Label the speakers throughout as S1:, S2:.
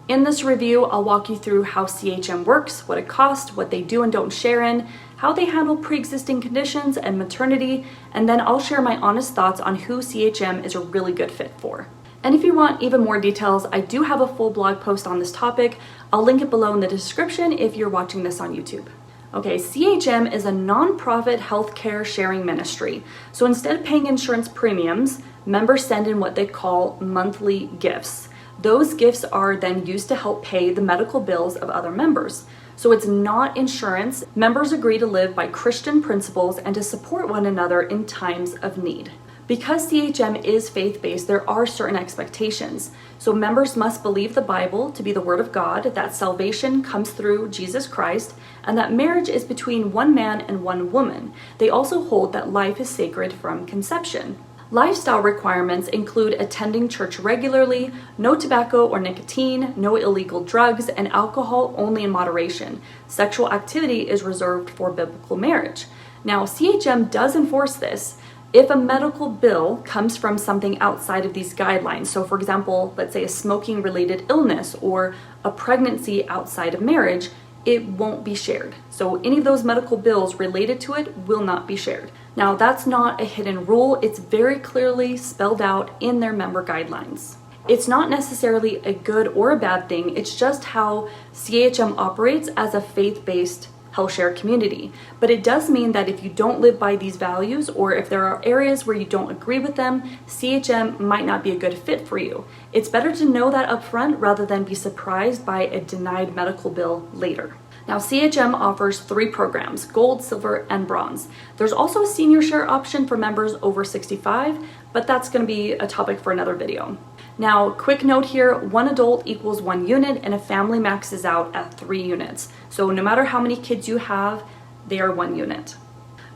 S1: In this review, I'll walk you through how CHM works, what it costs, what they do and don't share in, how they handle pre-existing conditions and maternity, and then I'll share my honest thoughts on who CHM is a really good fit for. And if you want even more details, I do have a full blog post on this topic. I'll link it below in the description if you're watching this on YouTube. Okay, CHM is a nonprofit healthcare sharing ministry. So instead of paying insurance premiums, members send in what they call monthly gifts. Those gifts are then used to help pay the medical bills of other members. So it's not insurance. Members agree to live by Christian principles and to support one another in times of need. Because CHM is faith-based, there are certain expectations. So members must believe the Bible to be the Word of God, that salvation comes through Jesus Christ, and that marriage is between one man and one woman. They also hold that life is sacred from conception. Lifestyle requirements include attending church regularly, no tobacco or nicotine, no illegal drugs, and alcohol only in moderation. Sexual activity is reserved for biblical marriage. Now, CHM does enforce this. If a medical bill comes from something outside of these guidelines, so for example, let's say a smoking related illness or a pregnancy outside of marriage, it won't be shared. So any of those medical bills related to it will not be shared. Now, that's not a hidden rule. It's very clearly spelled out in their member guidelines. It's not necessarily a good or a bad thing. It's just how CHM operates as a faith-based health share community. But it does mean that if you don't live by these values, or if there are areas where you don't agree with them, CHM might not be a good fit for you. It's better to know that upfront rather than be surprised by a denied medical bill later. Now, CHM offers 3 programs: gold, silver, and bronze. There's also a senior share option for members over 65, but that's going to be a topic for another video. Now, quick note here, 1 adult equals 1 unit and a family maxes out at 3 units. So no matter how many kids you have, they are 1 unit.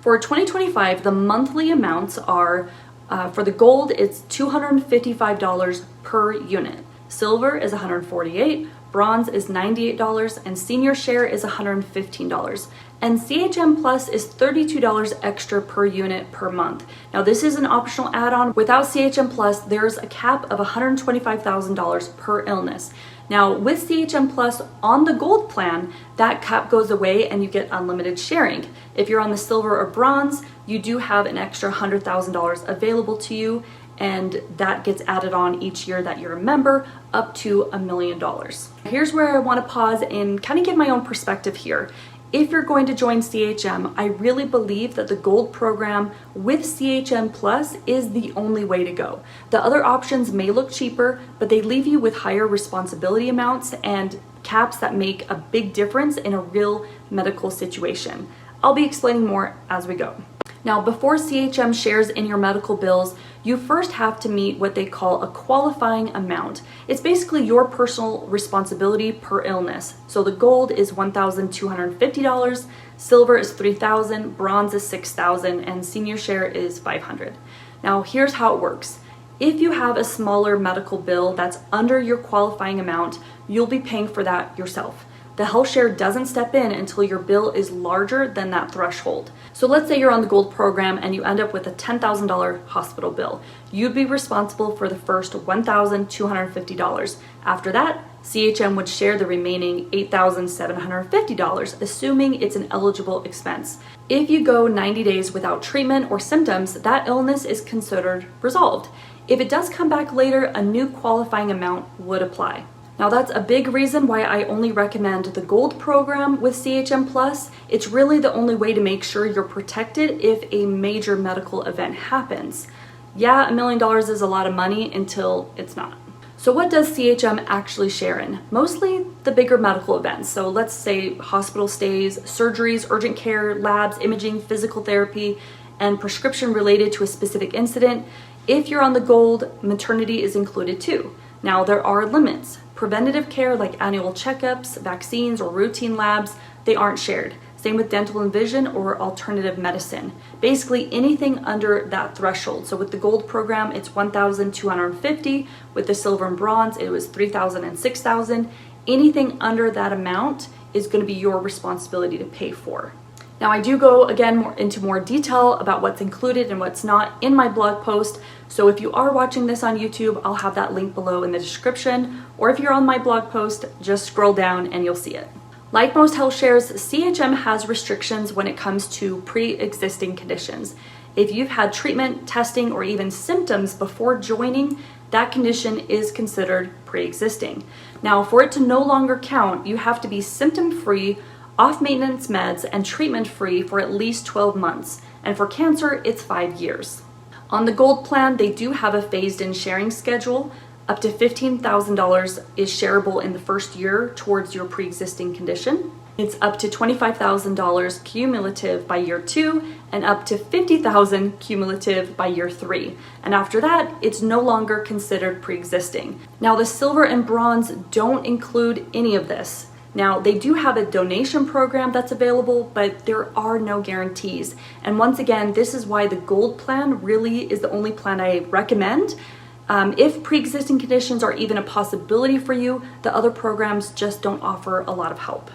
S1: For 2025, the monthly amounts are, for the gold, it's $255 per unit. Silver is $148, bronze is $98, and senior share is $115. And CHM Plus is $32 extra per unit per month. Now, this is an optional add-on. Without CHM Plus, there's a cap of $125,000 per illness. Now, with CHM Plus on the gold plan, that cap goes away and you get unlimited sharing. If you're on the silver or bronze, you do have an extra $100,000 available to you, and that gets added on each year that you're a member, up to $1 million. Here's where I want to pause and kind of give my own perspective here. If you're going to join CHM, I really believe that the gold program with CHM Plus is the only way to go. The other options may look cheaper, but they leave you with higher responsibility amounts and caps that make a big difference in a real medical situation. I'll be explaining more as we go. Now, before CHM shares in your medical bills, you first have to meet what they call a qualifying amount. It's basically your personal responsibility per illness. So the gold is $1,250, silver is $3,000, bronze is $6,000, and senior share is $500. Now, here's how it works. If you have a smaller medical bill that's under your qualifying amount, you'll be paying for that yourself. The health share doesn't step in until your bill is larger than that threshold. So let's say you're on the gold program and you end up with a $10,000 hospital bill. You'd be responsible for the first $1,250. After that, CHM would share the remaining $8,750, assuming it's an eligible expense. If you go 90 days without treatment or symptoms, that illness is considered resolved. If it does come back later, a new qualifying amount would apply. Now, that's a big reason why I only recommend the gold program with CHM Plus. It's really the only way to make sure you're protected if a major medical event happens. Yeah, $1 million is a lot of money until it's not. So what does CHM actually share in? Mostly the bigger medical events. So let's say hospital stays, surgeries, urgent care, labs, imaging, physical therapy, and prescription related to a specific incident. If you're on the gold, maternity is included too. Now, there are limits. Preventative care like annual checkups, vaccines, or routine labs, they aren't shared. Same with dental and vision or alternative medicine. Basically anything under that threshold. So with the gold program, it's $1,250. With the silver and bronze, it was $3,000 and $6,000. Anything under that amount is going to be your responsibility to pay for. Now I do go again into more detail about what's included and what's not in my blog post. So if you are watching this on YouTube, I'll have that link below in the description, or if you're on my blog post, just scroll down and you'll see it. Like most health shares, CHM has restrictions when it comes to pre-existing conditions. If you've had treatment, testing, or even symptoms before joining, that condition is considered pre-existing. Now, for it to no longer count, you have to be symptom-free, off maintenance meds, and treatment-free for at least 12 months. And for cancer, it's 5 years. On the Gold plan, they do have a phased-in sharing schedule. Up to $15,000 is shareable in the first year towards your pre-existing condition. It's up to $25,000 cumulative by year 2 and up to $50,000 cumulative by year 3. And after that, it's no longer considered pre-existing. Now, the silver and bronze don't include any of this. Now, they do have a donation program that's available, but there are no guarantees. And once again, this is why the Gold plan really is the only plan I recommend. If pre-existing conditions are even a possibility for you, the other programs just don't offer a lot of help.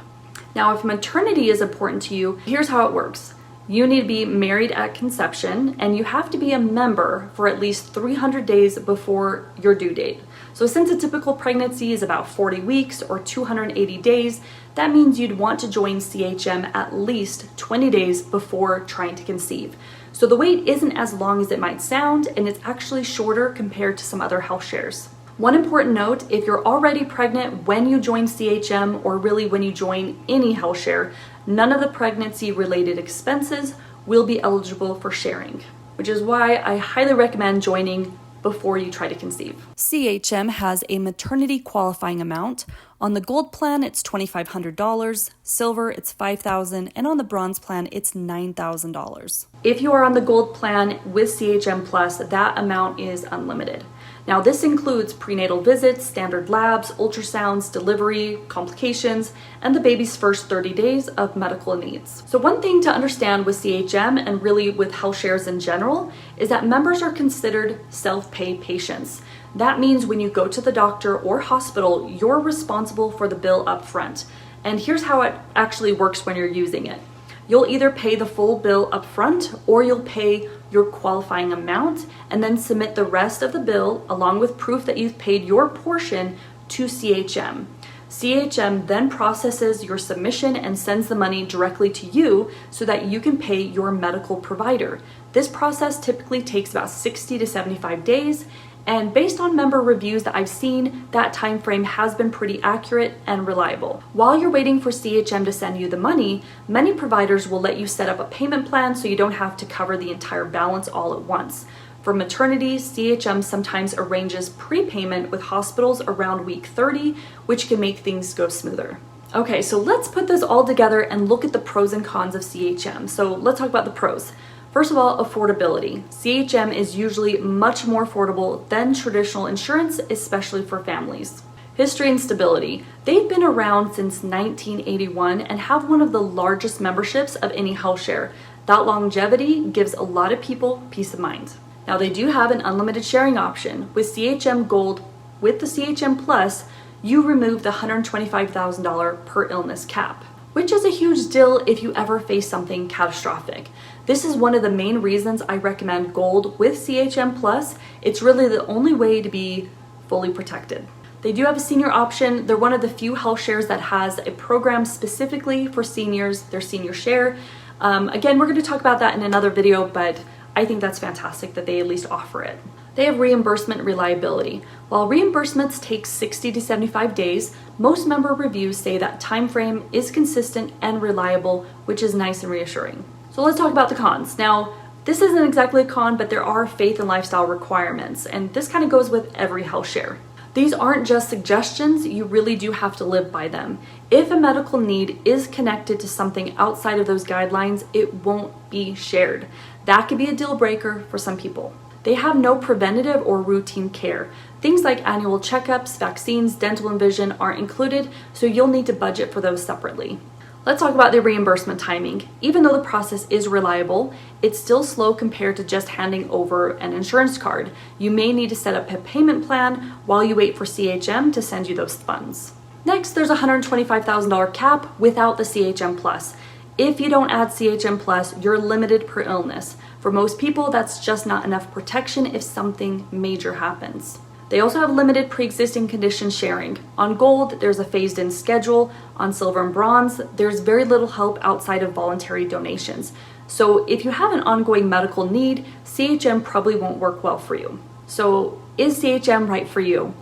S1: Now, if maternity is important to you, here's how it works. You need to be married at conception, and you have to be a member for at least 300 days before your due date. So since a typical pregnancy is about 40 weeks or 280 days, that means you'd want to join CHM at least 20 days before trying to conceive. So the wait isn't as long as it might sound, and it's actually shorter compared to some other health shares. One important note, if you're already pregnant when you join CHM, or really when you join any health share, none of the pregnancy-related expenses will be eligible for sharing, which is why I highly recommend joining before you try to conceive. CHM has a maternity qualifying amount. On the Gold plan, it's $2,500, silver, it's $5,000, and on the bronze plan, it's $9,000. If you are on the Gold plan with CHM Plus, that amount is unlimited. Now, this includes prenatal visits, standard labs, ultrasounds, delivery, complications, and the baby's first 30 days of medical needs. So one thing to understand with CHM, and really with health shares in general, is that members are considered self-pay patients. That means when you go to the doctor or hospital, you're responsible for the bill up front. And here's how it actually works when you're using it. You'll either pay the full bill up front, or you'll pay your qualifying amount and then submit the rest of the bill along with proof that you've paid your portion to CHM. CHM then processes your submission and sends the money directly to you so that you can pay your medical provider. This process typically takes about 60 to 75 days. And based on member reviews that I've seen, that time frame has been pretty accurate and reliable. While you're waiting for CHM to send you the money, many providers will let you set up a payment plan so you don't have to cover the entire balance all at once. For maternity, CHM sometimes arranges prepayment with hospitals around week 30, which can make things go smoother. Okay, so let's put this all together and look at the pros and cons of CHM. So let's talk about the pros. First of all, affordability. CHM is usually much more affordable than traditional insurance, especially for families. History and stability. They've been around since 1981 and have one of the largest memberships of any health share. That longevity gives a lot of people peace of mind. Now, they do have an unlimited sharing option. With CHM Gold, with the CHM Plus, you remove the $125,000 per illness cap, which is a huge deal if you ever face something catastrophic. This is one of the main reasons I recommend Gold with CHM Plus. It's really the only way to be fully protected. They do have a senior option. They're one of the few health shares that has a program specifically for seniors, their senior share. Again, we're going to talk about that in another video, but I think that's fantastic that they at least offer it. They have reimbursement reliability. While reimbursements take 60 to 75 days, most member reviews say that time frame is consistent and reliable, which is nice and reassuring. So let's talk about the cons. Now, this isn't exactly a con, but there are faith and lifestyle requirements, and this kind of goes with every health share. These aren't just suggestions, you really do have to live by them. If a medical need is connected to something outside of those guidelines, it won't be shared. That could be a deal breaker for some people. They have no preventative or routine care. Things like annual checkups, vaccines, dental and vision aren't included, so you'll need to budget for those separately. Let's talk about the reimbursement timing. Even though the process is reliable, it's still slow compared to just handing over an insurance card. You may need to set up a payment plan while you wait for CHM to send you those funds. Next, there's a $125,000 cap without the CHM Plus. If you don't add CHM Plus, you're limited per illness. For most people, that's just not enough protection if something major happens. They also have limited pre-existing condition sharing. On Gold, there's a phased-in schedule. On Silver and Bronze, there's very little help outside of voluntary donations. So if you have an ongoing medical need, CHM probably won't work well for you. So is CHM right for you?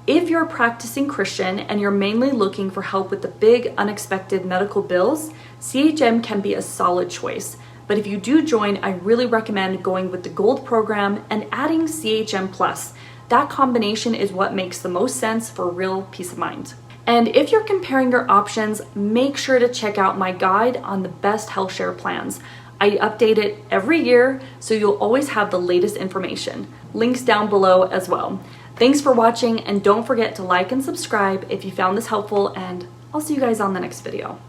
S1: If you're a practicing Christian and you're mainly looking for help with the big unexpected medical bills, CHM can be a solid choice. But if you do join, I really recommend going with the Gold program and adding CHM Plus. That combination is what makes the most sense for real peace of mind. And if you're comparing your options, make sure to check out my guide on the best health share plans. I update it every year, so you'll always have the latest information. Links down below as well. Thanks for watching, and don't forget to like and subscribe if you found this helpful, and I'll see you guys on the next video.